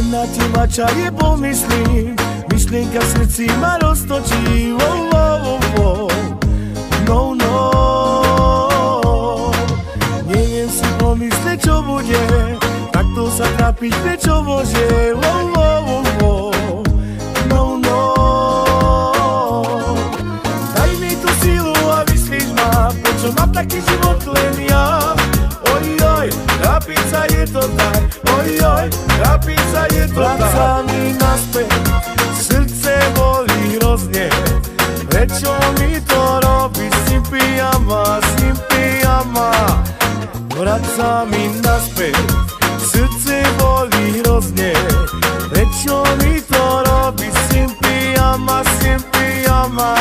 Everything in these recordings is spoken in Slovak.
Na teba čaje pomyslím, myšlienka v srdci ma roztočí. No, no, neviem si pomyslieť, čo bude, takto sa trápiť, prečo môže. No, no, daj mi tú silu a vyslíš ma, prečo mám taký život len ja. Ojoj, trápiť sa je to tak, ojoj, trápiť sa je to tak. Vraca mi naspäť, srdce bolí hrozne, prečo mi to robí Simpiama, Simpiama. Vraca mi naspäť, srdce bolí hrozne, prečo mi to robí Simpiama, Simpiama.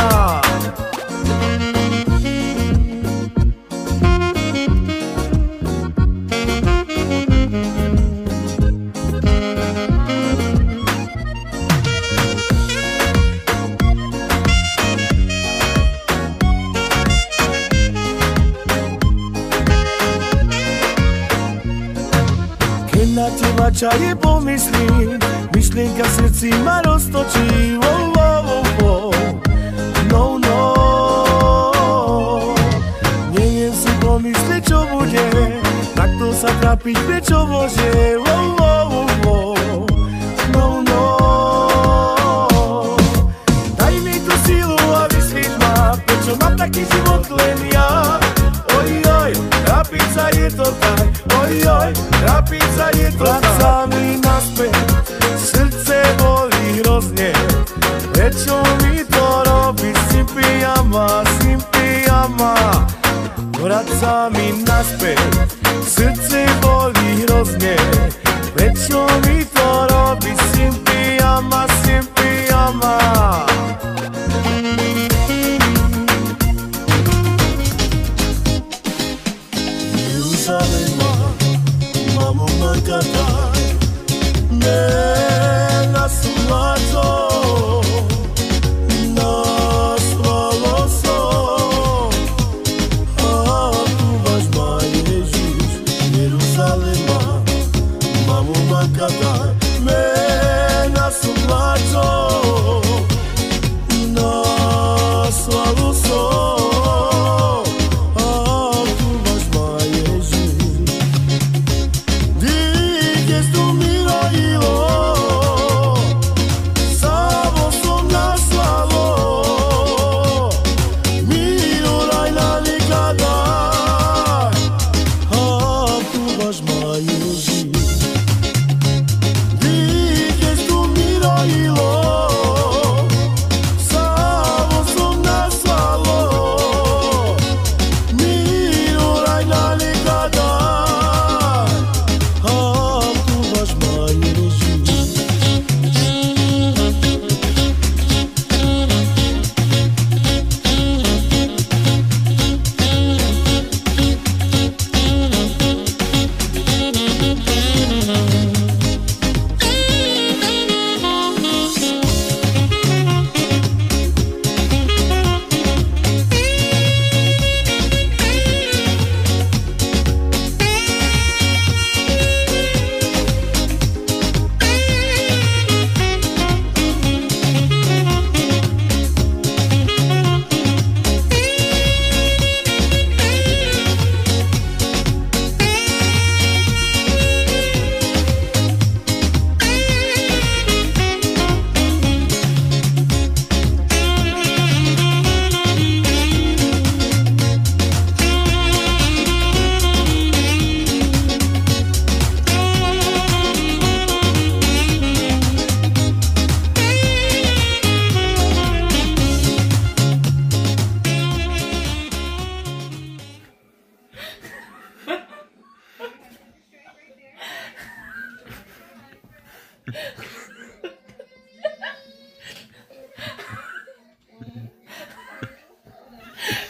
Na teba čaje pomyslím, myšlienka v srdci ma roztočí. No, no, neviem si pomyslieť, čo bude, takto sa trápiť, prečo môže. No, no, daj mi tú silu a vyslíš ma, prečo mám taký život len ja. Ojoj, trápiť sa je to tak, ojoj, trápiť sa je to tak. Vraca mi naspäť, srdce bolí hrozne, prečo mi to robí Simpiama, Simpiama. Vraca mi naspäť, srdce bolí hrozne, prečo mi to robí Simpiama, Simpiama. Jerusalema, mamo mankataj, ne nasulato, nasvaloso. A tu vas ma Jezus, Jerusalema, mamo mankataj, ne nasulato, nasvaloso.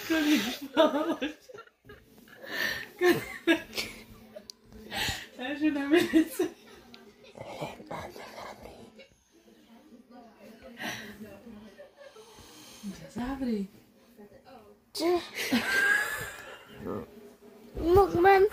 Kolik Takže na minece. Zavri. Mógłbym